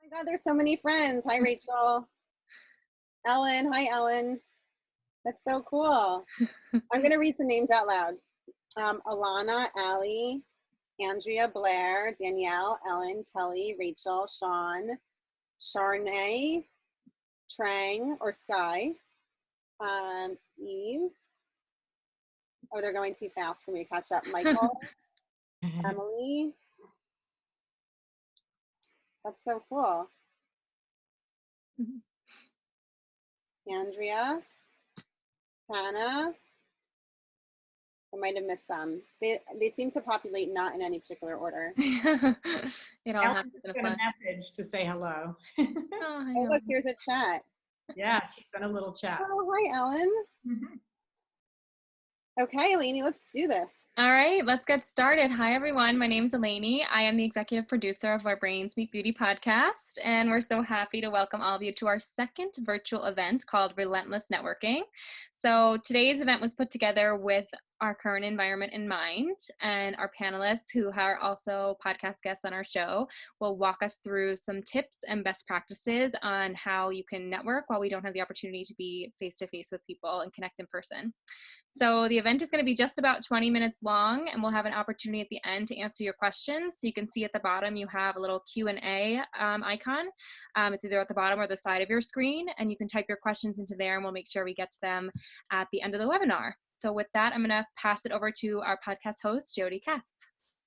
my God, there's so many friends. Hi, Rachel. Ellen. Hi, Ellen. That's so cool. I'm going to read some names out loud. Alana, Allie, Andrea, Blair, Danielle, Ellen, Kelly, Rachel, Sean, Charnay, Trang, or Sky, Eve. Oh, they're going too fast for me to catch up. Michael, Emily. That's so cool. Andrea, Hannah. I might have missed some. They seem to populate not in any particular order. It all Ellen happens in a sent a flash. message to say hello. Oh, look, here's a chat. Yeah, she sent a little chat. Oh, hi, Ellen. Okay, Eleni, let's do this. All right, let's get started. Hi, everyone. My name is Eleni. I am the executive producer of our Brains Meet Beauty podcast, and we're so happy to welcome all of you to our second virtual event called Relentless Networking. So today's event was put together with our current environment in mind, and our panelists, who are also podcast guests on our show, will walk us through some tips and best practices on how you can network while we don't have the opportunity to be face-to-face with people and connect in person. So the event is going to be just about 20 minutes long, and we'll have an opportunity at the end to answer your questions. So you can see at the bottom you have a little Q&A icon. It's either at the bottom or the side of your screen, and you can type your questions into there, and we'll make sure we get to them at the end of the webinar. So with that, I'm going to pass it over to our podcast host, Jody Katz.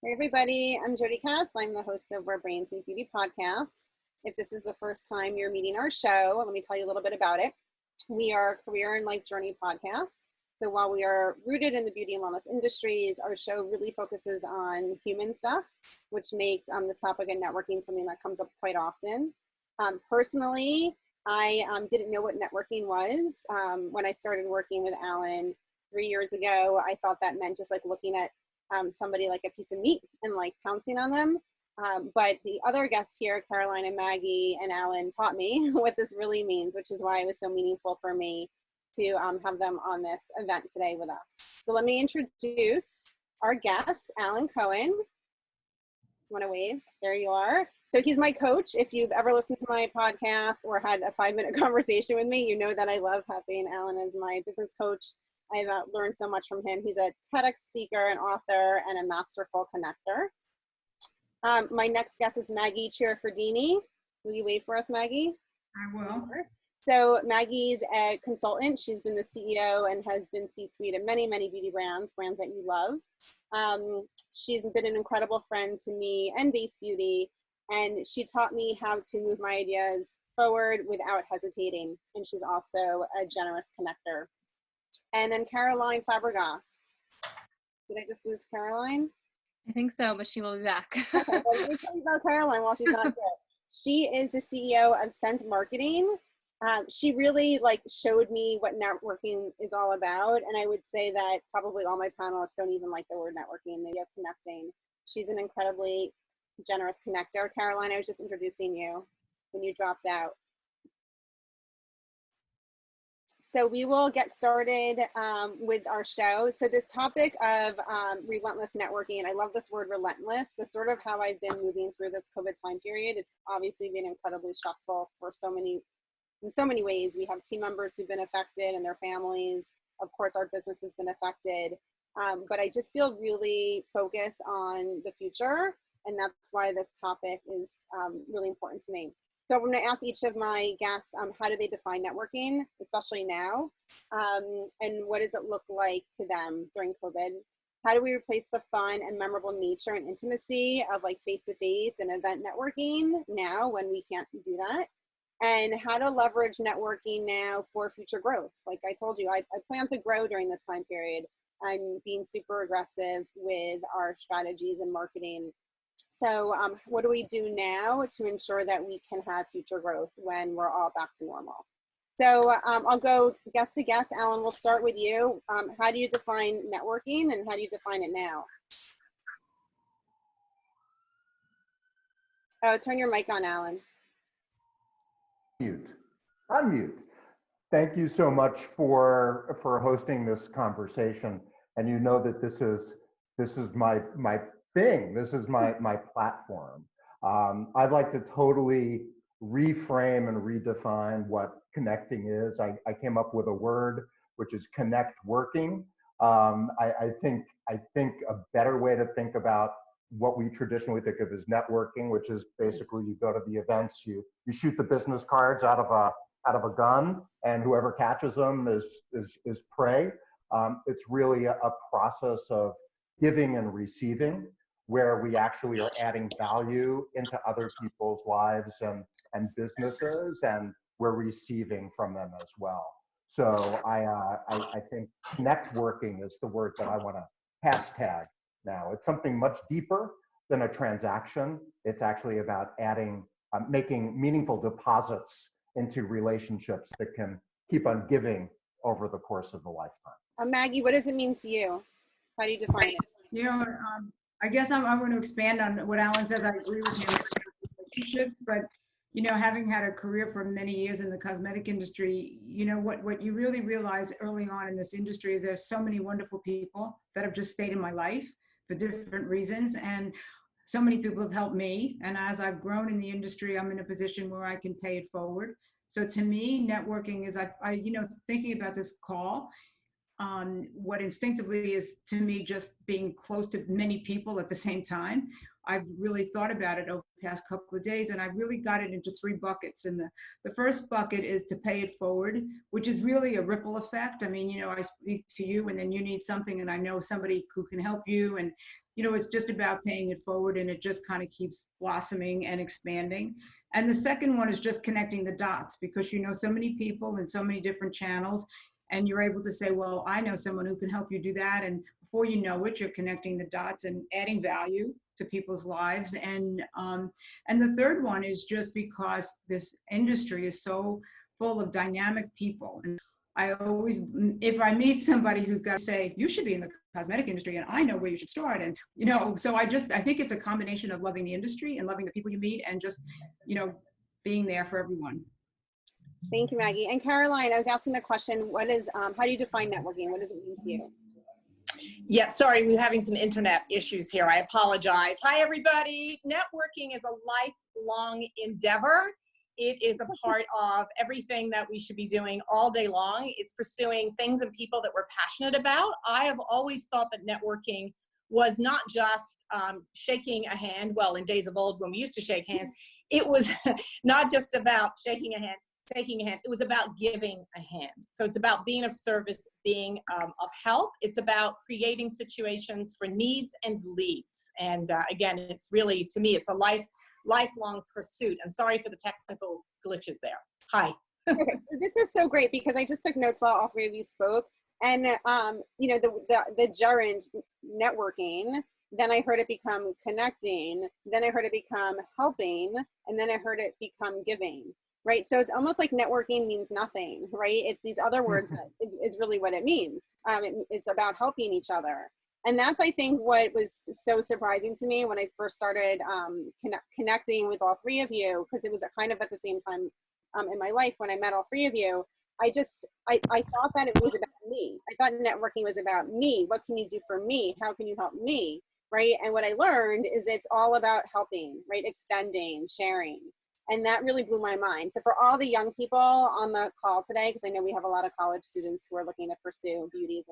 Hey, everybody. I'm Jody Katz. I'm the host of our Brains Meet Beauty podcast. If this is the first time you're meeting our show, let me tell you a little bit about it. We are a career and life journey podcast. So while we are rooted in the beauty and wellness industries, our show really focuses on human stuff, which makes this topic of networking something that comes up quite often. Personally, I didn't know what networking was. When I started working with Alan 3 years ago, I thought that meant just like looking at somebody like a piece of meat and like pouncing on them. But the other guests here, Caroline and Maggie and Alan, taught me what this really means, which is why it was so meaningful for me to have them on this event today with us. So let me introduce our guest, Alan Cohen. Want to wave? There you are. So he's my coach. If you've ever listened to my podcast or had a 5-minute conversation with me, you know that I love having Alan as my business coach. I've learned so much from him. He's a TEDx speaker, an author, and a masterful connector. My next guest is Maggie Ciafardini. Will you wave for us, Maggie? I will. So Maggie's a consultant. She's been the CEO and has been C-suite of many, many beauty brands that you love. She's been an incredible friend to me and Base Beauty, and she taught me how to move my ideas forward without hesitating. And she's also a generous connector. And then Caroline Fabrigas. Did I just lose Caroline? I think so, but she will be back. Okay, well, let me tell you about Caroline while she's not here. She is the CEO of Scent Marketing. She really showed me what networking is all about. And I would say that probably all my panelists don't even like the word networking. They are connecting. She's an incredibly generous connector. Caroline, I was just introducing you when you dropped out. So we will get started with our show. So this topic of relentless networking, and I love this word relentless. That's sort of how I've been moving through this COVID time period. It's obviously been incredibly stressful for in so many ways. We have team members who've been affected and their families. Of course, our business has been affected. But I just feel really focused on the future. And that's why this topic is really important to me. So I'm going to ask each of my guests, how do they define networking, especially now? And what does it look like to them during COVID? How do we replace the fun and memorable nature and intimacy of face-to-face and event networking now when we can't do that? And how to leverage networking now for future growth. Like I told you, I plan to grow during this time period. I'm being super aggressive with our strategies and marketing. So what do we do now to ensure that we can have future growth when we're all back to normal? So I'll go guest to guest. Alan, we'll start with you. How do you define networking and how do you define it now? Oh, turn your mic on, Alan. Unmute. Thank you so much for hosting this conversation. And you know that this is my thing. This is my platform. I'd like to totally reframe and redefine what connecting is. I came up with a word, which is connect working. I think a better way to think about what we traditionally think of as networking, which is basically you go to the events, you shoot the business cards out of a gun, and whoever catches them is prey. It's really a process of giving and receiving, where we actually are adding value into other people's lives and businesses, and we're receiving from them as well. So I think networking is the word that I want to hashtag now. It's something much deeper than a transaction. It's actually about making meaningful deposits into relationships that can keep on giving over the course of a lifetime. Maggie, what does it mean to you? How do you define it? I guess I want to expand on what Alan says. I agree with him with relationships, but having had a career for many years in the cosmetic industry, what you really realize early on in this industry is there's so many wonderful people that have just stayed in my life for different reasons, and so many people have helped me. And as I've grown in the industry, I'm in a position where I can pay it forward. So to me, networking is, thinking about this call, what instinctively is to me just being close to many people at the same time. I've really thought about it over the past couple of days, and I really got it into 3 buckets. And the first bucket is to pay it forward, which is really a ripple effect. I mean, I speak to you and then you need something and I know somebody who can help you. And, it's just about paying it forward, and it just kind of keeps blossoming and expanding. And the second one is just connecting the dots, because so many people and so many different channels, and you're able to say, well, I know someone who can help you do that. And before you know it, you're connecting the dots and adding value to people's lives. And the third one is just because this industry is so full of dynamic people. And I always, if I meet somebody who's got to say, you should be in the cosmetic industry and I know where you should start. And, so I think it's a combination of loving the industry and loving the people you meet and just, being there for everyone. Thank you, Maggie. And Caroline, I was asking the question, how do you define networking? What does it mean to you? Yeah, sorry, we're having some internet issues here. I apologize. Hi, everybody. Networking is a lifelong endeavor. It is a part of everything that we should be doing all day long. It's pursuing things and people that we're passionate about. I have always thought that networking was not just shaking a hand. Well, in days of old when we used to shake hands, it was not just about shaking a hand, taking a hand. It was about giving a hand. So it's about being of service, being of help. It's about creating situations for needs and leads. And again, it's really, to me, it's a lifelong pursuit. And sorry for the technical glitches there. Hi. Okay, this is so great because I just took notes while all 3 of you spoke. And, the gerund networking, then I heard it become connecting, then I heard it become helping, and then I heard it become giving. Right. So it's almost like networking means nothing, right? It's these other words that is really what it means. It's about helping each other. And that's, I think, what was so surprising to me when I first started connecting with all 3 of you, because it was kind of at the same time in my life when I met all 3 of you. I thought that it was about me. I thought networking was about me. What can you do for me? How can you help me? Right. And what I learned is it's all about helping, right? Extending, sharing. And that really blew my mind. So for all the young people on the call today, because I know we have a lot of college students who are looking to pursue beauty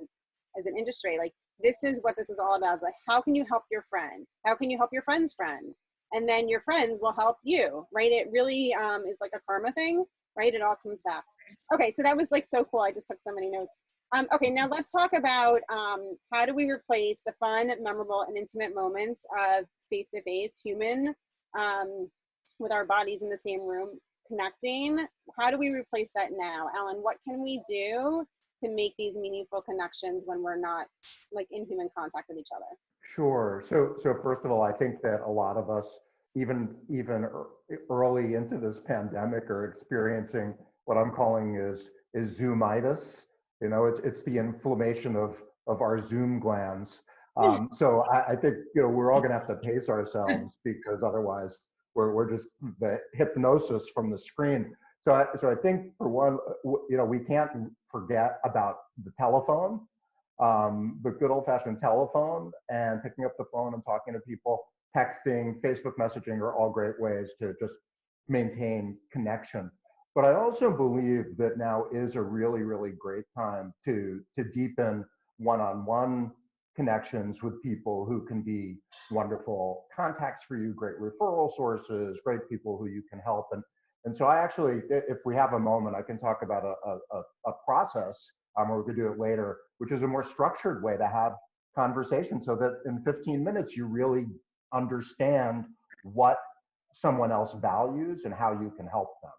as an industry, like this is what this is all about. It's like, how can you help your friend? How can you help your friend's friend? And then your friends will help you, right? It really is like a karma thing, right? It all comes back. Okay, so that was like so cool. I just took so many notes. Okay, now let's talk about how do we replace the fun, memorable, and intimate moments of face-to-face human with our bodies in the same room connecting. How do we replace that now? Alan, what can we do to make these meaningful connections when we're not like in human contact with each other? Sure. So first of all, I think that a lot of us, even early into this pandemic, are experiencing what I'm calling is Zoomitis. It's the inflammation of our Zoom glands. So I think we're all going to have to pace ourselves because otherwise we're just the hypnosis from the screen. So I think for one, we can't forget about the telephone, the good old-fashioned telephone, and picking up the phone and talking to people. Texting, Facebook messaging are all great ways to just maintain connection. But I also believe that now is a really, really great time to deepen one-on-one connections with people who can be wonderful contacts for you, great referral sources, great people who you can help. And so I actually, if we have a moment, I can talk about a process, or we could do it later, which is a more structured way to have conversations so that in 15 minutes, you really understand what someone else values and how you can help them.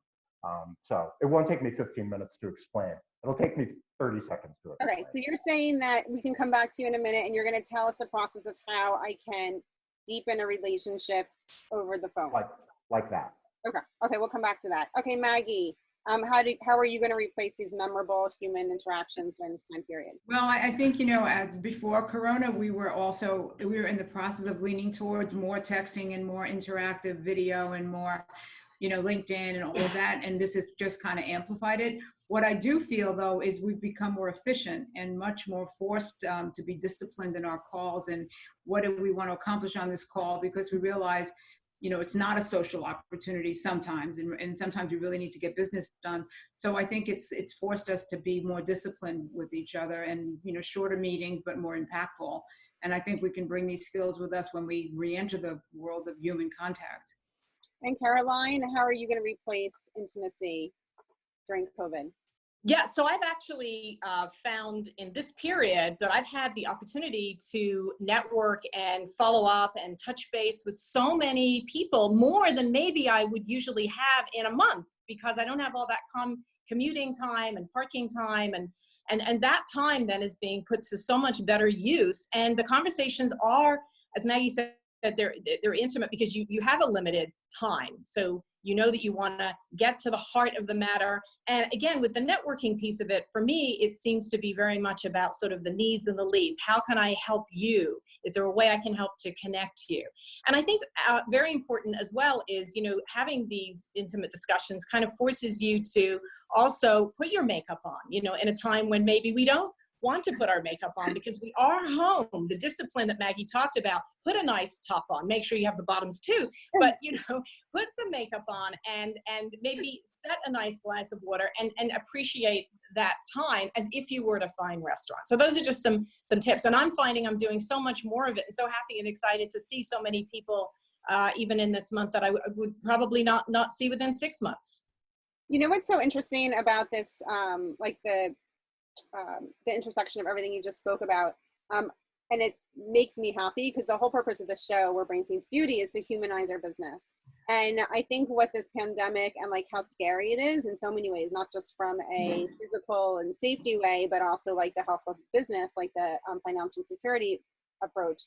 So it won't take me 15 minutes to explain. It'll take me 30 seconds to explain. Okay, so you're saying that we can come back to you in a minute and you're going to tell us the process of how I can deepen a relationship over the phone. Like that. Okay, we'll come back to that. Okay, Maggie, how are you going to replace these memorable human interactions during this time period? Well, I think, as before Corona, we were in the process of leaning towards more texting and more interactive video and more, LinkedIn and all of that. And this has just kind of amplified it. What I do feel, though, is we've become more efficient and much more forced to be disciplined in our calls. And what do we want to accomplish on this call? Because we realize, it's not a social opportunity sometimes, and sometimes we really need to get business done. So I think it's forced us to be more disciplined with each other and, shorter meetings, but more impactful. And I think we can bring these skills with us when we re-enter the world of human contact. And Caroline, how are you going to replace intimacy during COVID? Yeah, so I've actually found in this period that I've had the opportunity to network and follow up and touch base with so many people, more than maybe I would usually have in a month, because I don't have all that commuting time and parking time, and that time then is being put to so much better use. And the conversations are, as Maggie said, they're intimate because you have a limited time. So you know that you want to get to the heart of the matter. And again, with the networking piece of it, for me, it seems to be very much about sort of the needs and the leads. How can I help you? Is there a way I can help to connect you? And I think very important as well is, having these intimate discussions kind of forces you to also put your makeup on, in a time when maybe we don't want to put our makeup on because we are home. The discipline that Maggie talked about, put a nice top on, make sure you have the bottoms too, but put some makeup on and maybe set a nice glass of water and appreciate that time as if you were at a fine restaurant. So those are just some tips, and I'm finding I'm doing so much more of it, and so happy and excited to see so many people even in this month that I would probably not see within 6 months. What's so interesting about this, the intersection of everything you just spoke about, and it makes me happy because the whole purpose of the show, where Brains Meets Beauty, is to humanize our business. And I think what this pandemic and how scary it is in so many ways, not just from a physical and safety way, but also the health of business, the financial security approach.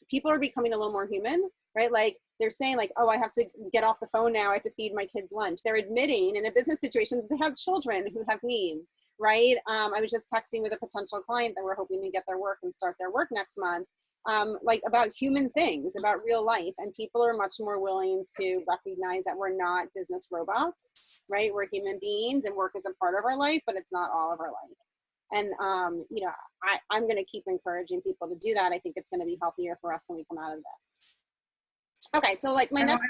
People are becoming a little more human, right? They're saying oh, I have to get off the phone now. I have to feed my kids lunch. They're admitting in a business situation that they have children who have needs, right? I was just texting with a potential client that we're hoping to get their work and start their work next month, about human things, about real life. And people are much more willing to recognize that we're not business robots, right? We're human beings, and work is a part of our life, but it's not all of our life. And, I'm going to keep encouraging people to do that. I think it's going to be healthier for us when we come out of this. Okay, so my next.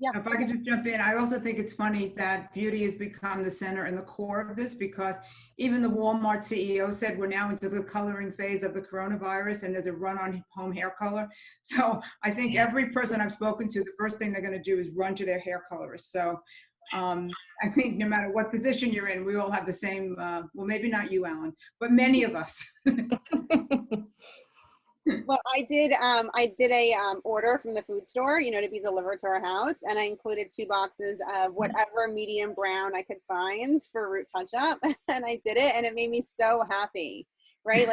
If I could just jump in, I also think it's funny that beauty has become the center and the core of this, because even the Walmart CEO said we're now into the coloring phase of the coronavirus, and there's a run on home hair color. So I think every person I've spoken to, the first thing they're going to do is run to their hair colorist. So I think no matter what position you're in, we all have the same, well, maybe not you, Alan, but many of us. Well, I did a order from the food store, to be delivered to our house, and I included 2 boxes of whatever medium brown I could find for root touch-up, and I did it, and it made me so happy, right?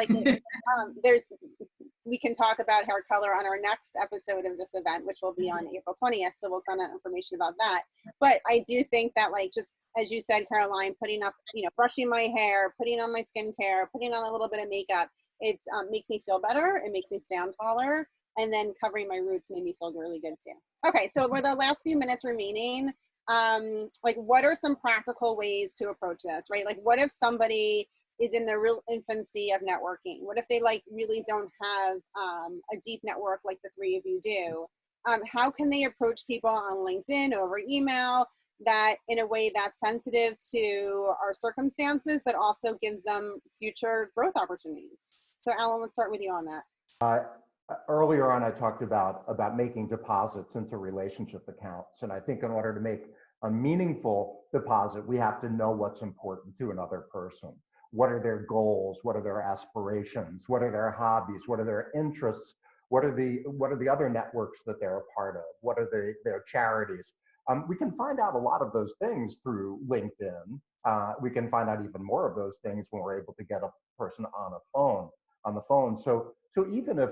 We can talk about hair color on our next episode of this event, which will be on April 20th, so we'll send out information about that. But I do think that, just as you said, Caroline, putting up, brushing my hair, putting on my skincare, putting on a little bit of makeup, it makes me feel better. It makes me stand taller. And then covering my roots made me feel really good too. Okay, so with our last few minutes remaining, what are some practical ways to approach this, right? What if somebody is in the real infancy of networking? What if they really don't have a deep network like the 3 of you do? how can they approach people on LinkedIn over email that in a way that's sensitive to our circumstances, but also gives them future growth opportunities? So Alan, let's start with you on that. Earlier on, I talked about making deposits into relationship accounts. And I think in order to make a meaningful deposit, we have to know what's important to another person. What are their goals? What are their aspirations? What are their hobbies? What are their interests? What are the other networks that they're a part of? What are their charities? We can find out a lot of those things through LinkedIn. We can find out even more of those things when we're able to get a person on the phone. So even if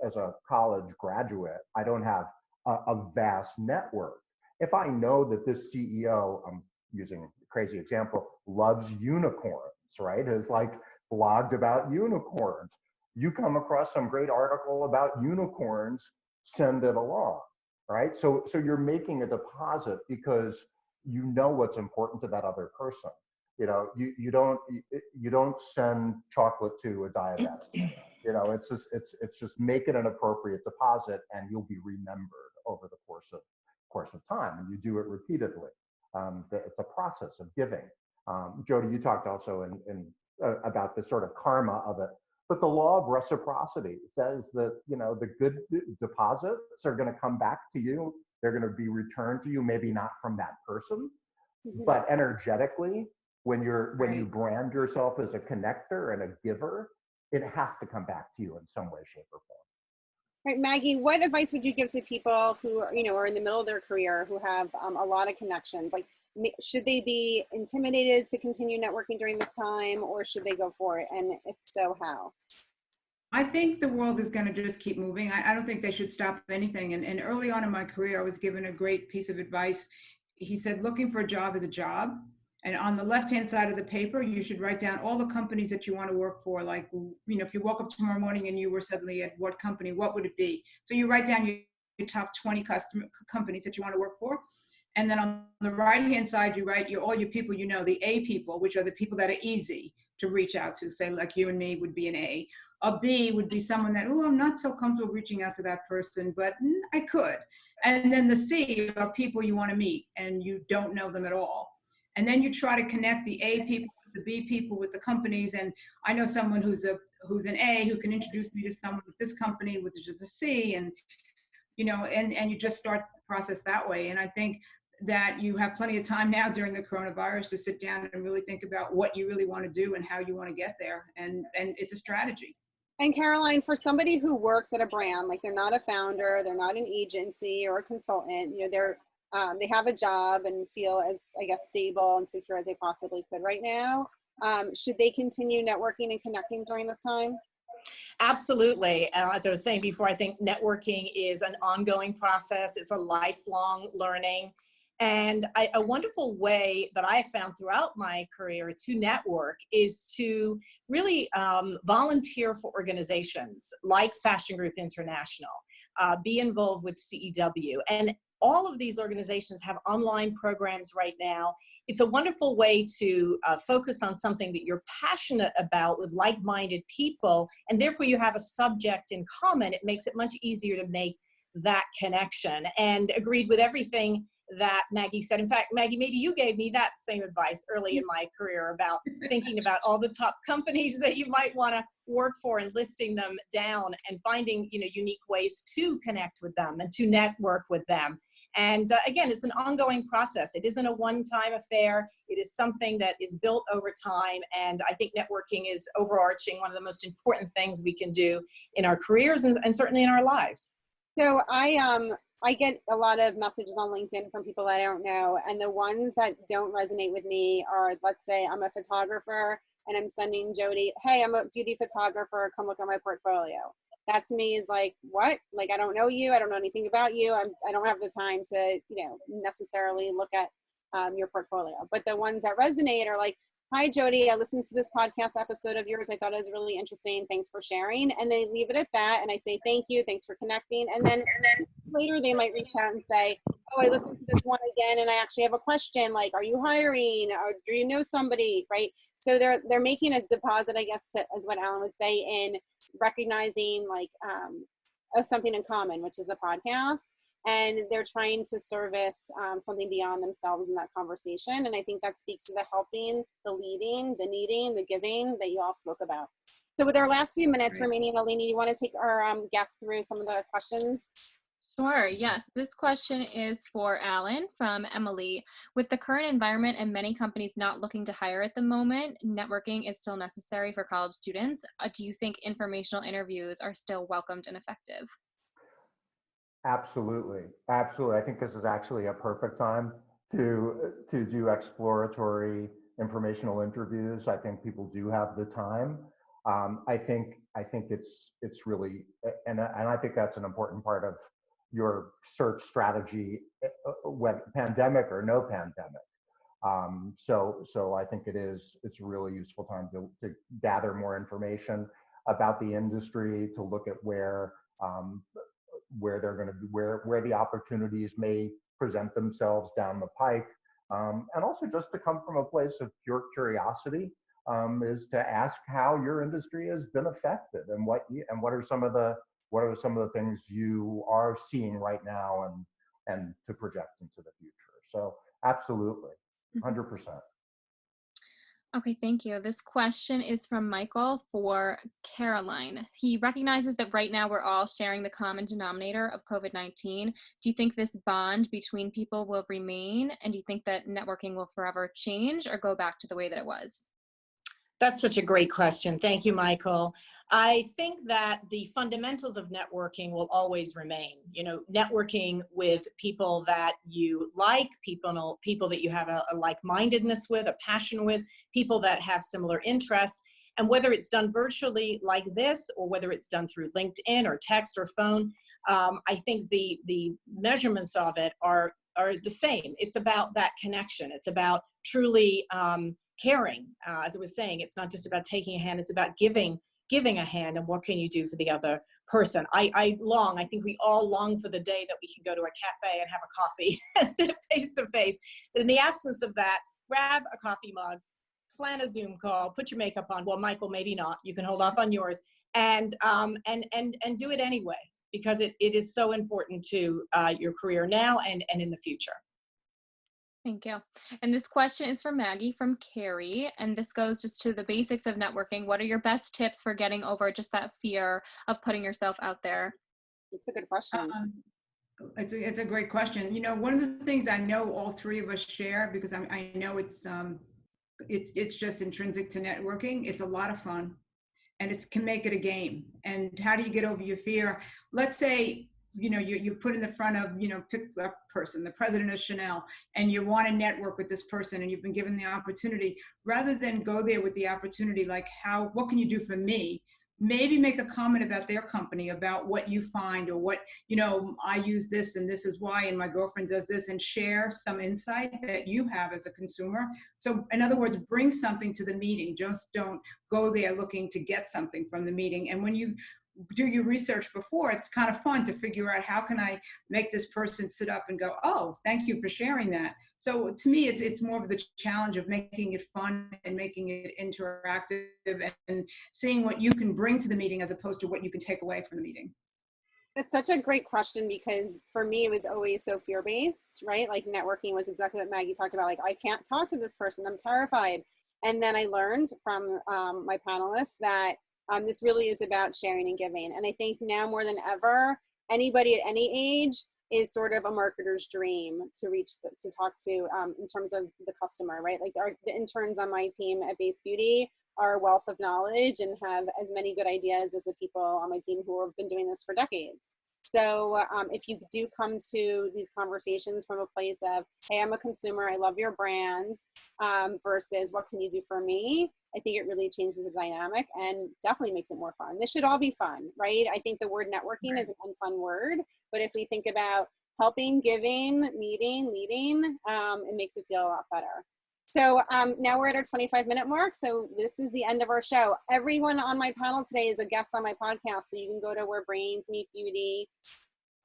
as a college graduate, I don't have a vast network. If I know that this CEO, I'm using a crazy example, loves unicorns, right? Has like blogged about unicorns. You come across some great article about unicorns, send it along, right? So you're making a deposit because you know what's important to that other person. You know, you don't send chocolate to a diabetic. You know, it's just make it an appropriate deposit, and you'll be remembered over the course of time, and you do it repeatedly. It's a process of giving. Jody, you talked also about the sort of karma of it, but the law of reciprocity says that, you know, the good deposits are going to come back to you. They're going to be returned to you, maybe not from that person, but energetically. When you brand yourself as a connector and a giver, it has to come back to you in some way, shape, or form. Right, Maggie, what advice would you give to people who are, are in the middle of their career, who have a lot of connections? Like, should they be intimidated to continue networking during this time, or should they go for it? And if so, how? I think the world is going to just keep moving. I don't think they should stop anything. And early on in my career, I was given a great piece of advice. He said, looking for a job is a job. And on the left-hand side of the paper, you should write down all the companies that you want to work for. Like, if you woke up tomorrow morning and you were suddenly at what company, what would it be? So you write down your top 20 companies that you want to work for. And then on the right-hand side, you write all your people, the A people, which are the people that are easy to reach out to, say like you and me would be an A. A B would be someone that, I'm not so comfortable reaching out to that person, but I could. And then the C are people you want to meet and you don't know them at all. And then you try to connect the A people with the B people with the companies. And I know someone who's an A who can introduce me to someone with this company, which is a C, and and you just start the process that way. And I think that you have plenty of time now during the coronavirus to sit down and really think about what you really want to do and how you want to get there. And it's a strategy. And Caroline, for somebody who works at a brand, like they're not a founder, they're not an agency or a consultant, they have a job and feel as, I guess, stable and secure as they possibly could right now. Should they continue networking and connecting during this time? Absolutely. As I was saying before, I think networking is an ongoing process. It's a lifelong learning. And a wonderful way that I found throughout my career to network is to really volunteer for organizations like Fashion Group International, be involved with CEW. And all of these organizations have online programs right now. It's a wonderful way to focus on something that you're passionate about with like-minded people, and therefore you have a subject in common. It makes it much easier to make that connection, and agreed with everything that Maggie said. In fact, Maggie, maybe you gave me that same advice early in my career about thinking about all the top companies that you might want to work for and listing them down and finding, unique ways to connect with them and to network with them. And again, it's an ongoing process. It isn't a one-time affair. It is something that is built over time. And I think networking is overarching one of the most important things we can do in our careers and certainly in our lives. So I get a lot of messages on LinkedIn from people I don't know. And the ones that don't resonate with me are, let's say I'm a photographer and I'm sending Jody, hey, I'm a beauty photographer, come look at my portfolio. That to me is like, what? Like, I don't know you. I don't know anything about you. I don't have the time to, necessarily look at your portfolio. But the ones that resonate are like, hi, Jody, I listened to this podcast episode of yours. I thought it was really interesting. Thanks for sharing. And they leave it at that. And I say, thank you. Thanks for connecting. And then later they might reach out and say, oh, I listened to this one again, and I actually have a question. Like, are you hiring, or do you know somebody, right? So they're making a deposit, I guess, is what Alan would say, in recognizing like something in common, which is the podcast. And they're trying to service something beyond themselves in that conversation. And I think that speaks to the helping, the leading, the needing, the giving that you all spoke about. So with our last few minutes remaining, Alina, you want to take our guests through some of the questions? Sure, yes. This question is for Alan from Emily. With the current environment and many companies not looking to hire at the moment, networking is still necessary for college students. Do you think informational interviews are still welcomed and effective? Absolutely. Absolutely. I think this is actually a perfect time to do exploratory informational interviews. I think people do have the time. I think it's really, and I think that's an important part of your search strategy, whether pandemic or no pandemic. So I think it's a really useful time to gather more information about the industry, to look at where they're going to be, where the opportunities may present themselves down the pike, and also just to come from a place of pure curiosity, is to ask how your industry has been affected, and what are some of the things you are seeing right now, and to project into the future. So absolutely, 100%. Okay, thank you. This question is from Michael for Caroline. He recognizes that right now we're all sharing the common denominator of COVID-19. Do you think this bond between people will remain? And do you think that networking will forever change or go back to the way that it was? That's such a great question. Thank you, Michael. I think that the fundamentals of networking will always remain. You know, networking with people that you like, people that you have a like-mindedness with, a passion with, people that have similar interests. And whether it's done virtually like this, or whether it's done through LinkedIn or text or phone, I think the measurements of it are the same. It's about that connection. It's about truly caring. As I was saying, it's not just about taking a hand, it's about giving a hand, and what can you do for the other person. I think we all long for the day that we can go to a cafe and have a coffee and sit face to face. But in the absence of that, grab a coffee mug, plan a Zoom call, put your makeup on. Well, Michael, maybe not. You can hold off on yours, and do it anyway, because it is so important to your career now and in the future. Thank you. And this question is from Maggie from Carrie, and this goes just to the basics of networking. What are your best tips for getting over just that fear of putting yourself out there? It's a good question. It's a great question. You know, one of the things I know all three of us share, because I know it's just intrinsic to networking. It's a lot of fun, and it can make it a game. And how do you get over your fear? Let's say, you know, you put in the front of, you know, pick a person, the president of Chanel, and you want to network with this person, and you've been given the opportunity. Rather than go there with the opportunity, like, what can you do for me? Maybe make a comment about their company, about what you find, or what, you know, I use this and this is why, and my girlfriend does this, and share some insight that you have as a consumer. So in other words, bring something to the meeting. Just don't go there looking to get something from the meeting. And when you do your research before, it's kind of fun to figure out, how can I make this person sit up and go, oh, thank you for sharing that. So to me, it's more of the challenge of making it fun and making it interactive, and seeing what you can bring to the meeting as opposed to what you can take away from the meeting. That's such a great question, because for me, it was always so fear-based, right? Like, networking was exactly what Maggie talked about. Like, I can't talk to this person, I'm terrified. And then I learned from my panelists that this really is about sharing and giving. And I think now more than ever, anybody at any age is sort of a marketer's dream to reach, to talk to in terms of the customer, right? Like, the interns on my team at Base Beauty are a wealth of knowledge and have as many good ideas as the people on my team who have been doing this for decades. So if you do come to these conversations from a place of, hey, I'm a consumer, I love your brand, versus what can you do for me? I think it really changes the dynamic and definitely makes it more fun. This should all be fun, right? I think the word networking is an unfun word, but if we think about helping, giving, meeting, leading, it makes it feel a lot better. So now we're at our 25-minute mark. So this is the end of our show. Everyone on my panel today is a guest on my podcast. So you can go to Where Brains Meet Beauty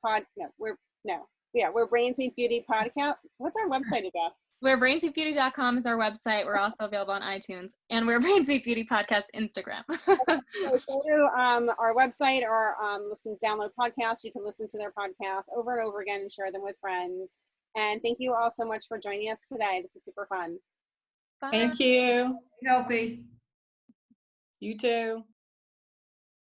Where Brains Meet Beauty podcast. What's our website address? We're brainsweetbeauty.com is our website. We're also available on iTunes, and we're Brainsweet Beauty Podcast Instagram. So go to our website or download podcasts. You can listen to their podcasts over and over again and share them with friends. And thank you all so much for joining us today. This is super fun. Bye. Thank you. Healthy. You too.